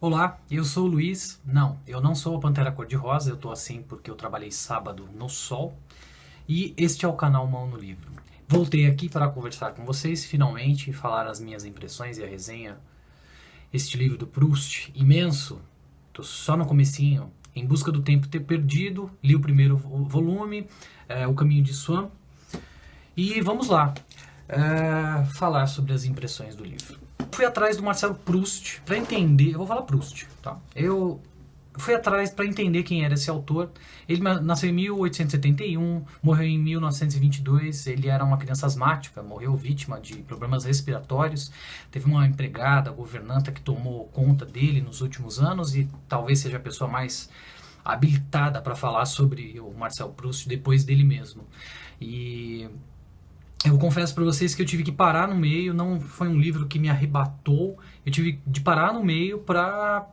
Olá, eu sou o Luiz. Não, eu não sou a Pantera Cor-de-Rosa, eu tô assim porque eu trabalhei sábado no sol. E este é o canal Mão no Livro. Voltei aqui para conversar com vocês, finalmente, e falar as minhas impressões e a resenha. Este livro do Proust, imenso, tô só no comecinho, Em Busca do Tempo Ter Perdido, li o primeiro volume, O Caminho de Swan. E vamos lá, falar sobre as impressões do livro. Fui atrás do Marcel Proust para entender, eu vou falar Proust, tá? Eu fui atrás para entender quem era esse autor. Ele nasceu em 1871, morreu em 1922, ele era uma criança asmática, morreu vítima de problemas respiratórios, teve uma empregada, governanta que tomou conta dele nos últimos anos e talvez seja a pessoa mais habilitada para falar sobre o Marcel Proust depois dele mesmo. E eu confesso para vocês que eu tive que parar no meio, não foi um livro que me arrebatou, eu tive de parar no meio para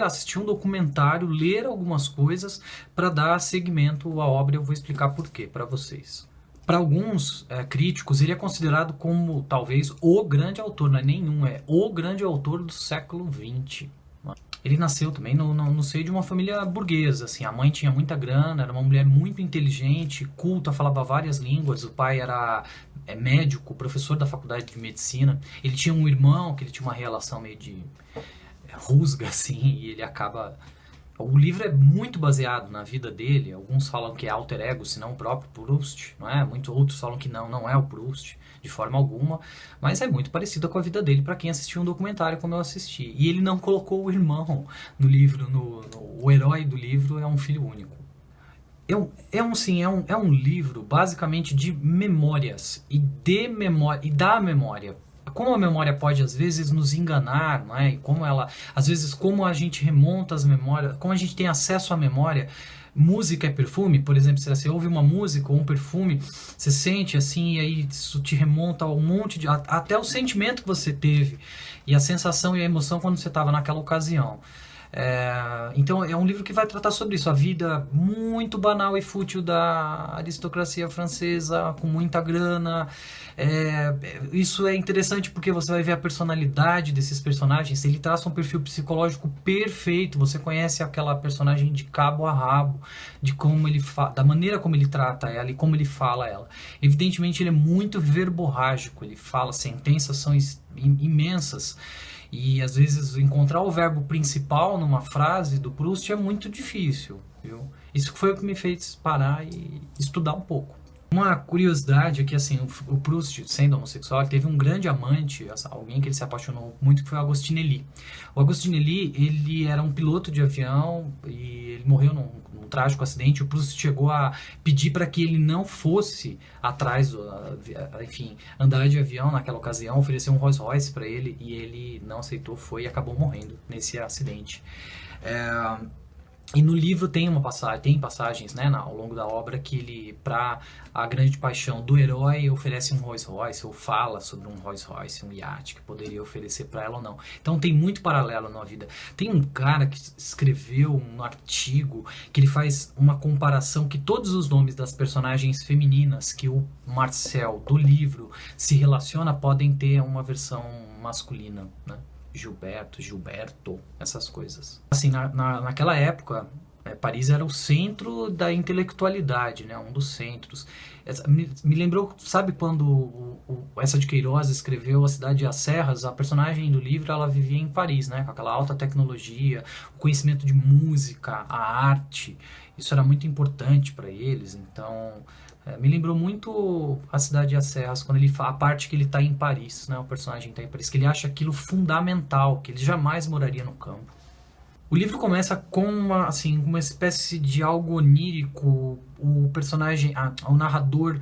assistir um documentário, ler algumas coisas para dar seguimento à obra. Eu vou explicar por quê para vocês. Para alguns críticos, ele é considerado como talvez o grande autor, não é nenhum, é o grande autor do século XX. Ele nasceu também no seio de uma família burguesa, assim, a mãe tinha muita grana, era uma mulher muito inteligente, culta, falava várias línguas, o pai era médico, professor da faculdade de medicina, ele tinha um irmão que ele tinha uma relação meio de rusga, assim, e ele acaba... O livro é muito baseado na vida dele, alguns falam que é alter ego, se não o próprio Proust, não é? Muitos outros falam que não é o Proust, de forma alguma, mas é muito parecido com a vida dele para quem assistiu um documentário como eu assisti. E ele não colocou o irmão no livro, o herói do livro é um filho único. É um livro basicamente de memórias e da memória. Como a memória pode às vezes nos enganar, não é? E como ela, às vezes, como a gente remonta as memórias, como a gente tem acesso à memória. Música é perfume, por exemplo, se você ouve uma música ou um perfume, você sente assim, e aí isso te remonta a um monte de... até o sentimento que você teve, e a sensação e a emoção quando você estava naquela ocasião. Então é um livro que vai tratar sobre isso, a vida muito banal e fútil da aristocracia francesa, com muita grana. Isso é interessante porque você vai ver a personalidade desses personagens, ele traça um perfil psicológico perfeito, você conhece aquela personagem de cabo a rabo, de como ele da maneira como ele trata ela e como ele fala ela. Evidentemente ele é muito verborrágico, ele fala, sentenças são imensas, e às vezes encontrar o verbo principal numa frase do Proust é muito difícil, viu? Isso foi o que me fez parar e estudar um pouco. Uma curiosidade é que assim, o Proust, sendo homossexual, teve um grande amante, alguém que ele se apaixonou muito, que foi o Agustin Lee. O Agustin Lee, ele era um piloto de avião e ele morreu num trágico acidente. O Proust chegou a pedir para que ele não fosse atrás, enfim, andar de avião naquela ocasião, ofereceu um Rolls Royce para ele e ele não aceitou, foi e acabou morrendo nesse acidente. E no livro tem passagens, né, ao longo da obra que ele, para a grande paixão do herói, oferece um Rolls Royce, ou fala sobre um Rolls Royce, um iate que poderia oferecer para ela ou não. Então tem muito paralelo na vida. Tem um cara que escreveu um artigo que ele faz uma comparação que todos os nomes das personagens femininas que o Marcel do livro se relaciona podem ter uma versão masculina, né? Gilberto, essas coisas. Assim, naquela época, Paris era o centro da intelectualidade, né? Um dos centros. Me lembrou, sabe quando essa de Queiroz escreveu A Cidade e as Serras? A personagem do livro, ela vivia em Paris, né? Com aquela alta tecnologia, o conhecimento de música, a arte. Isso era muito importante para eles, então... me lembrou muito A Cidade e as Serras, quando ele fala a parte que ele está em Paris, né? O personagem está em Paris, que ele acha aquilo fundamental, que ele jamais moraria no campo. O livro começa com uma espécie de algo onírico, o personagem, o narrador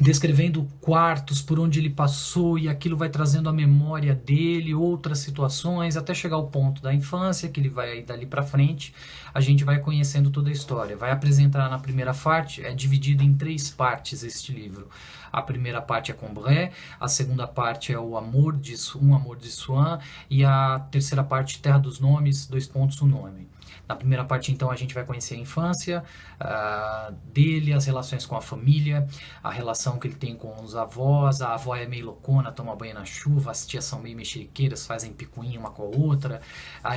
descrevendo quartos por onde ele passou e aquilo vai trazendo a memória dele, outras situações, até chegar ao ponto da infância, que ele vai dali para frente, a gente vai conhecendo toda a história. Vai apresentar na primeira parte, é dividido em 3 partes este livro. A primeira parte é Combray, a segunda parte é o Amor de Swan e a terceira parte, Terra dos Nomes, o nome. Na primeira parte, então, a gente vai conhecer a infância dele, as relações com a família, a relação que ele tem com os avós. A avó é meio loucona, toma banho na chuva, as tias são meio mexeriqueiras, fazem picuinha uma com a outra.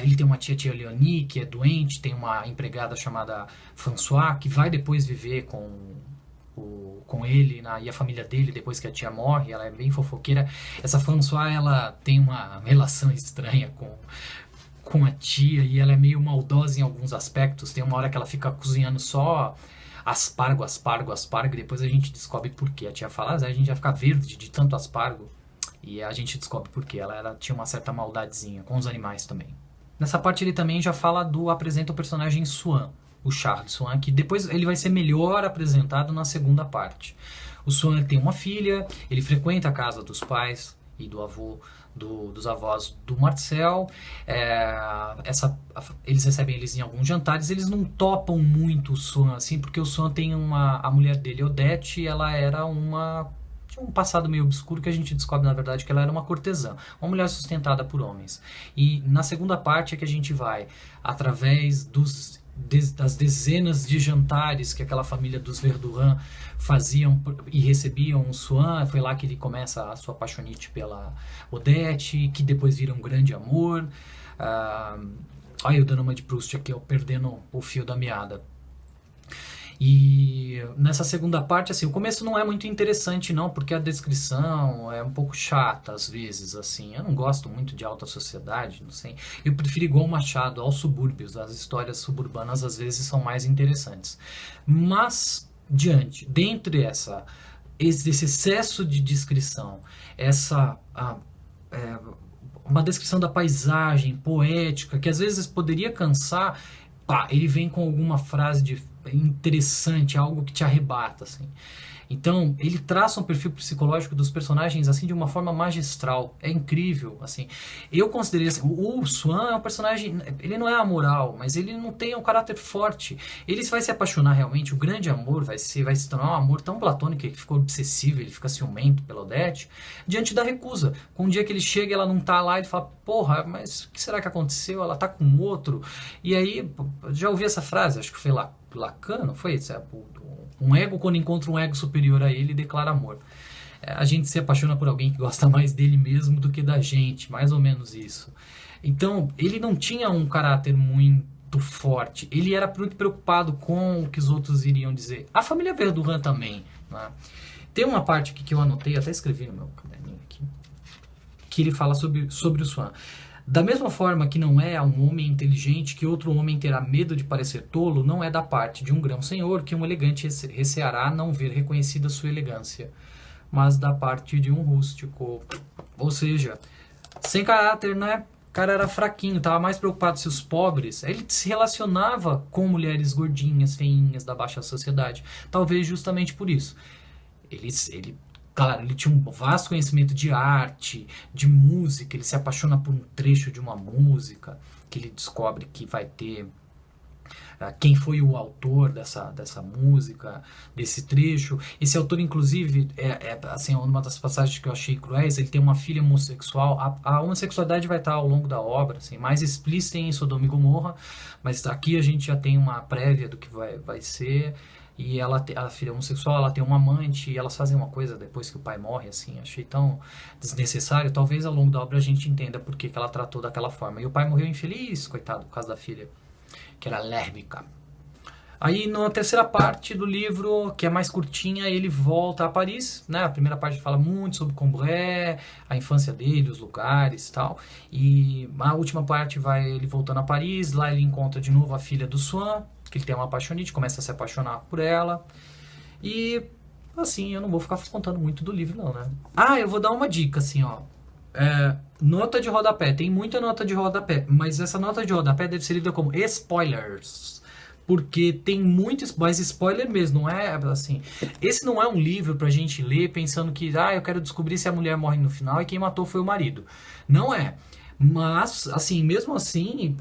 Ele tem uma tia Leonie, que é doente, tem uma empregada chamada François, que vai depois viver com ele e a família dele depois que a tia morre. Ela é bem fofoqueira. Essa François, ela tem uma relação estranha com a tia, e ela é meio maldosa em alguns aspectos. Tem uma hora que ela fica cozinhando só aspargo, e depois a gente descobre por quê. A tia fala, a gente vai ficar verde de tanto aspargo, e a gente descobre por quê. Ela tinha uma certa maldadezinha com os animais também. Nessa parte ele também já apresenta o personagem Swan, o Charles Swan, que depois ele vai ser melhor apresentado na segunda parte. O Swan tem uma filha, ele frequenta a casa dos pais e do avô, dos avós do Marcel. Eles recebem eles em alguns jantares. Eles não topam muito o Swan, assim, porque o Swan tem a mulher dele, Odette, ela era tinha um passado meio obscuro, que a gente descobre, na verdade, que ela era uma cortesã, uma mulher sustentada por homens. E na segunda parte é que a gente vai, através das dezenas de jantares que aquela família dos Verdurin faziam e recebiam o Swan. Foi lá que ele começa a sua paixonite pela Odette, que depois vira um grande amor. Olha eu dando uma de Proust aqui, perdendo o fio da meada. E nessa segunda parte, assim, o começo não é muito interessante, não, porque a descrição é um pouco chata, às vezes, assim. Eu não gosto muito de alta sociedade, não sei. Eu prefiro, igual o Machado, aos subúrbios. As histórias suburbanas, às vezes, são mais interessantes. Mas, dentre esse excesso de descrição, uma descrição da paisagem poética, que às vezes poderia cansar, ele vem com alguma frase interessante, algo que te arrebata, assim. Então, ele traça um perfil psicológico dos personagens, assim, de uma forma magistral. É incrível, assim. Eu considerei, assim, o Swan é um personagem, ele não é amoral, mas ele não tem um caráter forte. Ele vai se apaixonar realmente, o grande amor vai se tornar um amor tão platônico que ficou obsessivo, ele fica ciumento pela Odette, diante da recusa. Com um dia que ele chega e ela não tá lá, ele fala, porra, mas o que será que aconteceu? Ela tá com outro. E aí, já ouvi essa frase, acho que foi Lacan, não foi? Um ego, quando encontra um ego superior a ele, declara amor. A gente se apaixona por alguém que gosta mais dele mesmo do que da gente, mais ou menos isso. Então, ele não tinha um caráter muito forte, ele era muito preocupado com o que os outros iriam dizer. A família Verdurin também, né? Tem uma parte aqui que eu anotei, até escrevi no meu caderninho aqui, que ele fala sobre o Swan. Da mesma forma que não é um homem inteligente que outro homem terá medo de parecer tolo, não é da parte de um grão-senhor que um elegante receará não ver reconhecida sua elegância, mas da parte de um rústico. Ou seja, sem caráter, né? O cara era fraquinho, estava mais preocupado se os pobres... Ele se relacionava com mulheres gordinhas, feinhas, da baixa sociedade. Talvez justamente por isso. Claro, ele tinha um vasto conhecimento de arte, de música. Ele se apaixona por um trecho de uma música, que ele descobre que vai ter quem foi o autor dessa música, desse trecho. Esse autor, inclusive, assim, uma das passagens que eu achei cruéis. Ele tem uma filha homossexual. A homossexualidade vai estar ao longo da obra, assim, mais explícita em Sodoma e Gomorra, mas aqui a gente já tem uma prévia do que vai ser. E a filha homossexual, ela tem um amante, e elas fazem uma coisa depois que o pai morre, assim, achei tão desnecessário. Talvez ao longo da obra a gente entenda por que ela tratou daquela forma. E o pai morreu infeliz, coitado, por causa da filha, que era lésbica. Aí na terceira parte do livro, que é mais curtinha, ele volta a Paris, né? A primeira parte fala muito sobre Combray, a infância dele, os lugares e tal. E a última parte vai ele voltando a Paris, lá ele encontra de novo a filha do Swan, que ele tem uma apaixonite, começa a se apaixonar por ela. E, assim, eu não vou ficar contando muito do livro, não, né? Eu vou dar uma dica, assim, ó. Nota de rodapé. Tem muita nota de rodapé, mas essa nota de rodapé deve ser lida como spoilers. Porque tem muito, mas spoiler mesmo, não é assim. Esse não é um livro pra gente ler pensando que, eu quero descobrir se a mulher morre no final e quem matou foi o marido. Não é. Mas, assim, mesmo assim,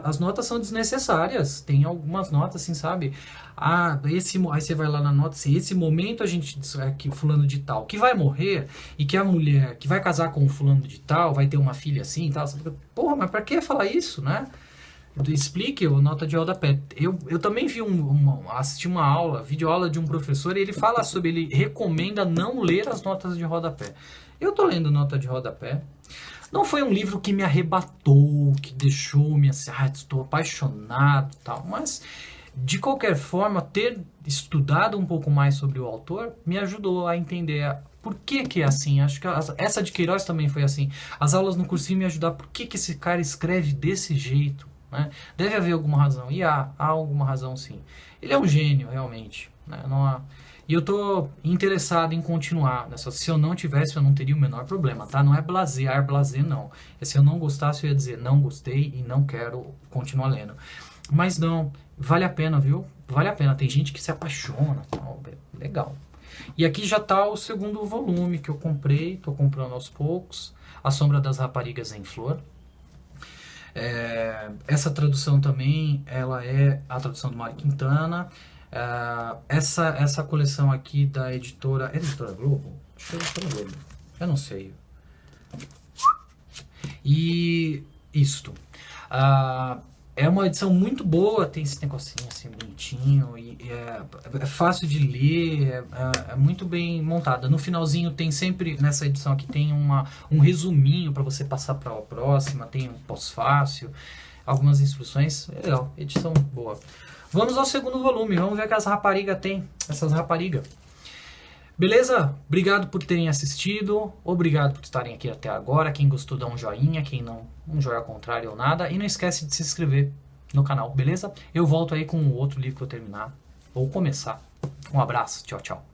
as notas são desnecessárias. Tem algumas notas, assim, sabe? Aí você vai lá na nota, assim, esse momento a gente diz que fulano de tal, que vai morrer, e que a mulher que vai casar com o fulano de tal, vai ter uma filha assim e tal. Você fica, porra, mas pra que falar isso, né? Explique o nota de rodapé. Eu também vi assisti uma aula, videoaula de um professor, e ele fala sobre, ele recomenda não ler as notas de rodapé. Eu tô lendo nota de rodapé. Não foi um livro que me arrebatou, que deixou-me assim, estou apaixonado e tal, mas de qualquer forma, ter estudado um pouco mais sobre o autor me ajudou a entender por que que é assim. Acho que essa de Queiroz também foi assim. As aulas no cursinho me ajudaram, por que que esse cara escreve desse jeito, né? Deve haver alguma razão, e há alguma razão sim. Ele é um gênio, realmente, né? Não há... E eu tô interessado em continuar nessa. Se eu não tivesse, eu não teria o menor problema, tá? Não é blazer, não. Se eu não gostasse, eu ia dizer não gostei e não quero continuar lendo. Mas não, vale a pena, viu? Vale a pena. Tem gente que se apaixona, tal, legal. E aqui já tá o segundo volume que eu comprei, tô comprando aos poucos. A Sombra das Raparigas em Flor. Essa tradução também, ela é a tradução do Mário Quintana. Essa coleção aqui da editora... É editora Globo? Acho que é editora Globo. Eu não sei. E isto. É uma edição muito boa, tem esse negocinho assim bonitinho, e é fácil de ler, é muito bem montada. No finalzinho tem sempre, nessa edição aqui, tem um resuminho para você passar para a próxima, tem um pós-fácil, algumas instruções, é legal, edição boa. Vamos ao segundo volume, vamos ver o que as raparigas tem, essas raparigas. Beleza? Obrigado por terem assistido, obrigado por estarem aqui até agora. Quem gostou dá um joinha, quem não, um joinha ao contrário ou nada. E não esquece de se inscrever no canal, beleza? Eu volto aí com o outro livro que eu terminar, ou começar. Um abraço, tchau, tchau.